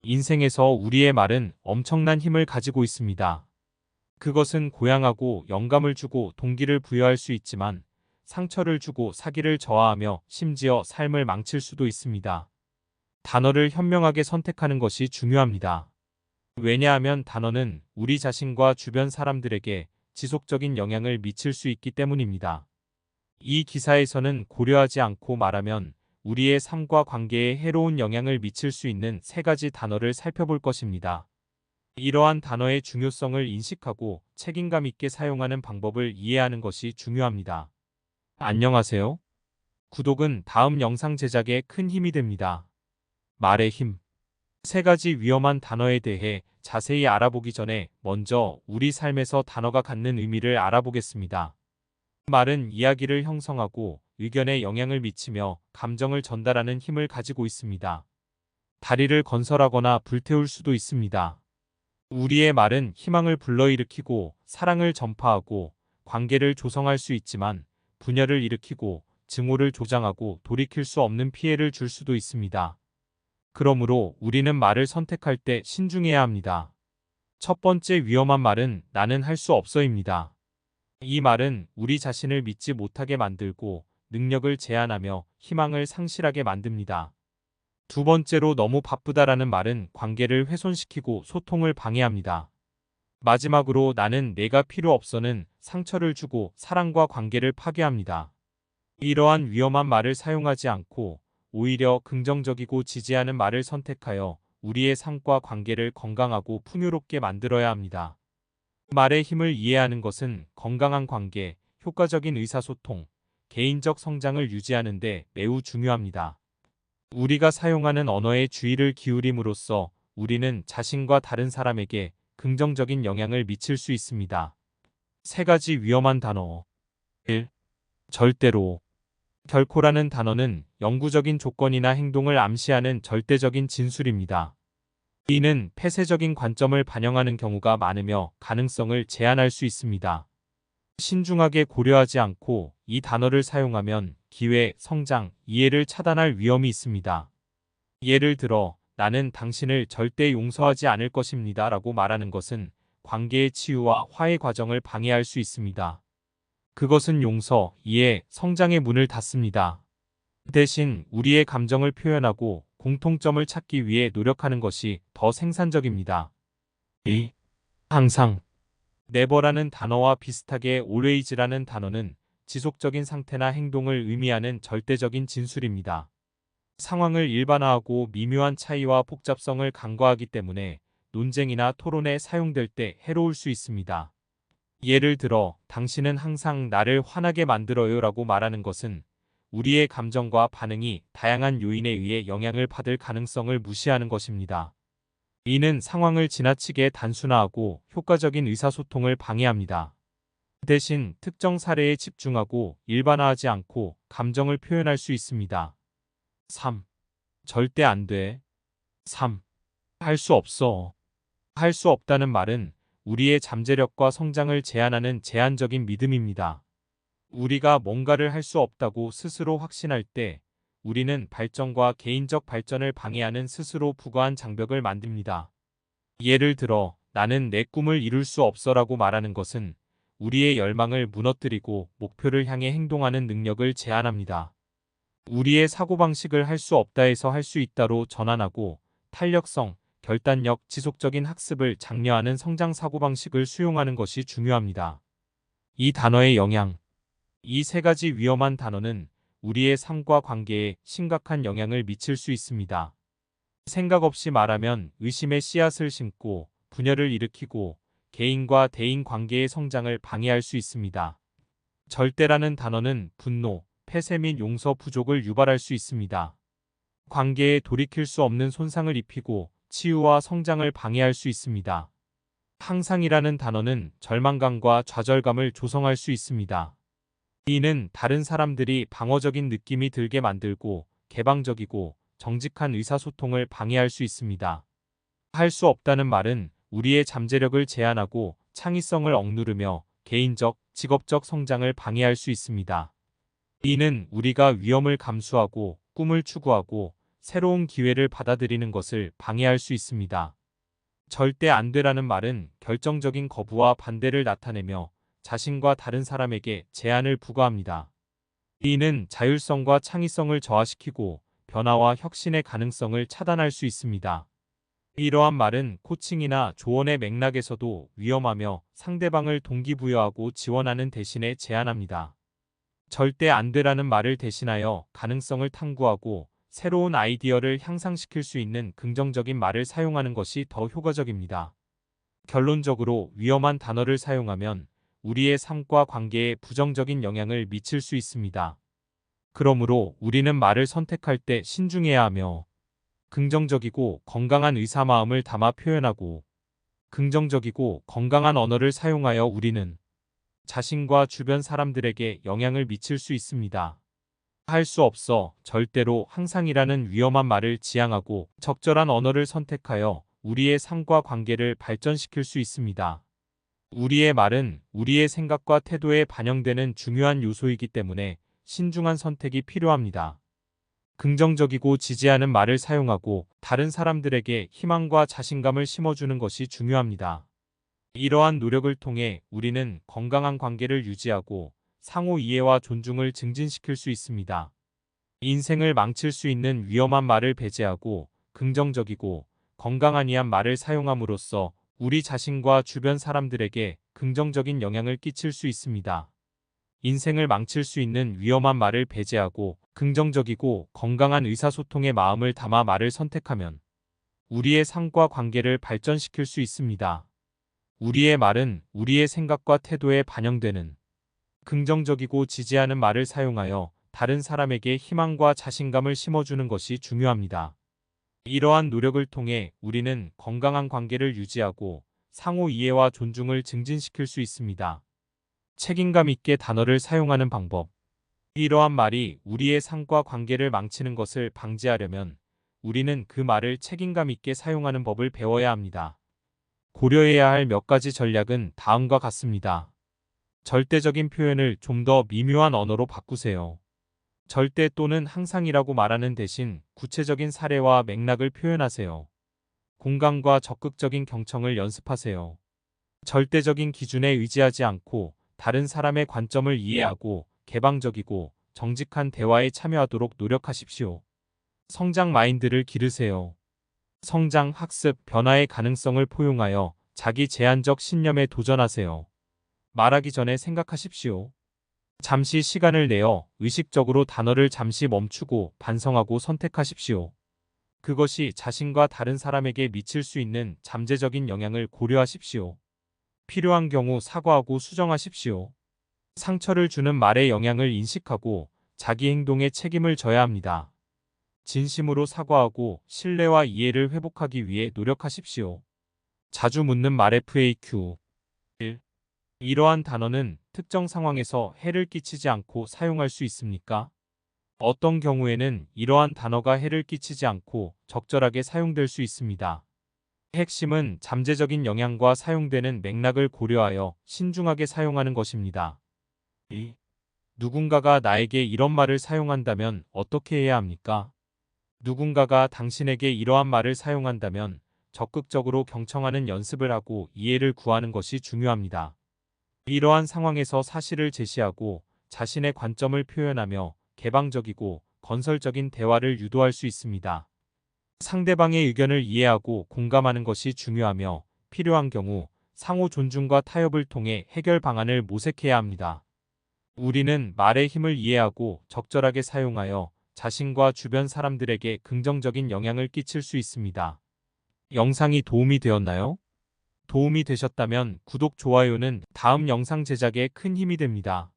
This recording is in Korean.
인생에서 우리의 말은 엄청난 힘을 가지고 있습니다. 그것은 고양하고 영감을 주고 동기를 부여할 수 있지만 상처를 주고 사기를 저하하며 심지어 삶을 망칠 수도 있습니다. 단어를 현명하게 선택하는 것이 중요합니다. 왜냐하면 단어는 우리 자신과 주변 사람들에게 지속적인 영향을 미칠 수 있기 때문입니다. 이 기사에서는 고려하지 않고 말하면 우리의 삶과 관계에 해로운 영향을 미칠 수 있는 세 가지 단어를 살펴볼 것입니다. 이러한 단어의 중요성을 인식하고 책임감 있게 사용하는 방법을 이해하는 것이 중요합니다. 안녕하세요. 구독은 다음 영상 제작에 큰 힘이 됩니다. 말의 힘. 세 가지 위험한 단어에 대해 자세히 알아보기 전에 먼저 우리 삶에서 단어가 갖는 의미를 알아보겠습니다. 말은 이야기를 형성하고 의견에 영향을 미치며 감정을 전달하는 힘을 가지고 있습니다. 다리를 건설하거나 불태울 수도 있습니다. 우리의 말은 희망을 불러일으키고 사랑을 전파하고 관계를 조성할 수 있지만 분열을 일으키고 증오를 조장하고 돌이킬 수 없는 피해를 줄 수도 있습니다. 그러므로 우리는 말을 선택할 때 신중해야 합니다. 첫 번째 위험한 말은 나는 할 수 없어입니다. 이 말은 우리 자신을 믿지 못하게 만들고 능력을 제한하며 희망을 상실하게 만듭니다. 두 번째로 너무 바쁘다라는 말은 관계를 훼손시키고 소통을 방해합니다. 마지막으로 나는 내가 필요 없어는 상처를 주고 사랑과 관계를 파괴합니다. 이러한 위험한 말을 사용하지 않고 오히려 긍정적이고 지지하는 말을 선택하여 우리의 삶과 관계를 건강하고 풍요롭게 만들어야 합니다. 말의 힘을 이해하는 것은 건강한 관계, 효과적인 의사소통, 개인적 성장을 유지하는 데 매우 중요합니다. 우리가 사용하는 언어에 주의를 기울임으로써 우리는 자신과 다른 사람에게 긍정적인 영향을 미칠 수 있습니다. 세 가지 위험한 단어. 1. 절대로. 결코라는 단어는 영구적인 조건이나 행동을 암시하는 절대적인 진술입니다. 이는 폐쇄적인 관점을 반영하는 경우가 많으며 가능성을 제한할 수 있습니다. 신중하게 고려하지 않고 이 단어를 사용하면 기회, 성장, 이해를 차단할 위험이 있습니다. 예를 들어, 나는 당신을 절대 용서하지 않을 것입니다 라고 말하는 것은 관계의 치유와 화해 과정을 방해할 수 있습니다. 그것은 용서, 이해, 성장의 문을 닫습니다. 대신 우리의 감정을 표현하고 공통점을 찾기 위해 노력하는 것이 더 생산적입니다. 2. 항상. never라는 단어와 비슷하게 always라는 단어는 지속적인 상태나 행동을 의미하는 절대적인 진술입니다. 상황을 일반화하고 미묘한 차이와 복잡성을 간과하기 때문에 논쟁이나 토론에 사용될 때 해로울 수 있습니다. 예를 들어, 당신은 항상 나를 화나게 만들어요 라고 말하는 것은 우리의 감정과 반응이 다양한 요인에 의해 영향을 받을 가능성을 무시하는 것입니다. 이는 상황을 지나치게 단순화하고 효과적인 의사소통을 방해합니다. 대신 특정 사례에 집중하고 일반화하지 않고 감정을 표현할 수 있습니다. 3. 절대 안 돼. 3. 할 수 없어. 할 수 없다는 말은 우리의 잠재력과 성장을 제한하는 제한적인 믿음입니다. 우리가 뭔가를 할 수 없다고 스스로 확신할 때 우리는 발전과 개인적 발전을 방해하는 스스로 부과한 장벽을 만듭니다. 예를 들어, 나는 내 꿈을 이룰 수 없어라고 말하는 것은 우리의 열망을 무너뜨리고 목표를 향해 행동하는 능력을 제한합니다. 우리의 사고방식을 할 수 없다에서 할 수 있다로 전환하고 탄력성, 결단력, 지속적인 학습을 장려하는 성장 사고방식을 수용하는 것이 중요합니다. 이 단어의 영향. 이 세 가지 위험한 단어는 우리의 삶과 관계에 심각한 영향을 미칠 수 있습니다. 생각 없이 말하면 의심의 씨앗을 심고 분열을 일으키고 개인과 대인 관계의 성장을 방해할 수 있습니다. 절대라는 단어는 분노, 폐쇄 및 용서 부족을 유발할 수 있습니다. 관계에 돌이킬 수 없는 손상을 입히고 치유와 성장을 방해할 수 있습니다. 항상이라는 단어는 절망감과 좌절감을 조성할 수 있습니다. 이는 다른 사람들이 방어적인 느낌이 들게 만들고 개방적이고 정직한 의사소통을 방해할 수 있습니다. 할 수 없다는 말은 우리의 잠재력을 제한하고 창의성을 억누르며 개인적, 직업적 성장을 방해할 수 있습니다. 이는 우리가 위험을 감수하고 꿈을 추구하고 새로운 기회를 받아들이는 것을 방해할 수 있습니다. 절대 안 되라는 말은 결정적인 거부와 반대를 나타내며 자신과 다른 사람에게 제한을 부과합니다. 이는 자율성과 창의성을 저하시키고 변화와 혁신의 가능성을 차단할 수 있습니다. 이러한 말은 코칭이나 조언의 맥락에서도 위험하며 상대방을 동기부여하고 지원하는 대신에 제한합니다. 절대 안 되라는 말을 대신하여 가능성을 탐구하고 새로운 아이디어를 향상시킬 수 있는 긍정적인 말을 사용하는 것이 더 효과적입니다. 결론적으로 위험한 단어를 사용하면 우리의 삶과 관계에 부정적인 영향을 미칠 수 있습니다. 그러므로 우리는 말을 선택할 때 신중해야 하며 긍정적이고 건강한 의사마음을 담아 표현하고 긍정적이고 건강한 언어를 사용하여 우리는 자신과 주변 사람들에게 영향을 미칠 수 있습니다. 할 수 없어, 절대로, 항상이라는 위험한 말을 지양하고 적절한 언어를 선택하여 우리의 삶과 관계를 발전시킬 수 있습니다. 우리의 말은 우리의 생각과 태도에 반영되는 중요한 요소이기 때문에 신중한 선택이 필요합니다. 긍정적이고 지지하는 말을 사용하고 다른 사람들에게 희망과 자신감을 심어주는 것이 중요합니다. 이러한 노력을 통해 우리는 건강한 관계를 유지하고 상호 이해와 존중을 증진시킬 수 있습니다. 인생을 망칠 수 있는 위험한 말을 배제하고 긍정적이고 건강한 말을 사용함으로써 우리 자신과 주변 사람들에게 긍정적인 영향을 끼칠 수 있습니다. 인생을 망칠 수 있는 위험한 말을 배제하고 긍정적이고 건강한 의사소통의 마음을 담아 말을 선택하면 우리의 삶과 관계를 발전시킬 수 있습니다. 우리의 말은 우리의 생각과 태도에 반영되는 긍정적이고 지지하는 말을 사용하여 다른 사람에게 희망과 자신감을 심어주는 것이 중요합니다. 이러한 노력을 통해 우리는 건강한 관계를 유지하고 상호 이해와 존중을 증진시킬 수 있습니다. 책임감 있게 단어를 사용하는 방법. 이러한 말이 우리의 삶과 관계를 망치는 것을 방지하려면 우리는 그 말을 책임감 있게 사용하는 법을 배워야 합니다. 고려해야 할 몇 가지 전략은 다음과 같습니다. 절대적인 표현을 좀 더 미묘한 언어로 바꾸세요. 절대 또는 항상이라고 말하는 대신 구체적인 사례와 맥락을 표현하세요. 공감과 적극적인 경청을 연습하세요. 절대적인 기준에 의지하지 않고 다른 사람의 관점을 이해하고 개방적이고 정직한 대화에 참여하도록 노력하십시오. 성장 마인드를 기르세요. 성장, 학습, 변화의 가능성을 포용하여 자기 제한적 신념에 도전하세요. 말하기 전에 생각하십시오. 잠시 시간을 내어 의식적으로 단어를 잠시 멈추고 반성하고 선택하십시오. 그것이 자신과 다른 사람에게 미칠 수 있는 잠재적인 영향을 고려하십시오. 필요한 경우 사과하고 수정하십시오. 상처를 주는 말의 영향을 인식하고 자기 행동에 책임을 져야 합니다. 진심으로 사과하고 신뢰와 이해를 회복하기 위해 노력하십시오. 자주 묻는 말 FAQ 1. 이러한 단어는 특정 상황에서 해를 끼치지 않고 사용할 수 있습니까? 어떤 경우에는 이러한 단어가 해를 끼치지 않고 적절하게 사용될 수 있습니다. 핵심은 잠재적인 영향과 사용되는 맥락을 고려하여 신중하게 사용하는 것입니다. 2. 누군가가 나에게 이런 말을 사용한다면 어떻게 해야 합니까? 누군가가 당신에게 이러한 말을 사용한다면 적극적으로 경청하는 연습을 하고 이해를 구하는 것이 중요합니다. 이러한 상황에서 사실을 제시하고 자신의 관점을 표현하며 개방적이고 건설적인 대화를 유도할 수 있습니다. 상대방의 의견을 이해하고 공감하는 것이 중요하며 필요한 경우 상호 존중과 타협을 통해 해결 방안을 모색해야 합니다. 우리는 말의 힘을 이해하고 적절하게 사용하여 자신과 주변 사람들에게 긍정적인 영향을 끼칠 수 있습니다. 영상이 도움이 되었나요? 도움이 되셨다면 구독, 좋아요는 다음 영상 제작에 큰 힘이 됩니다.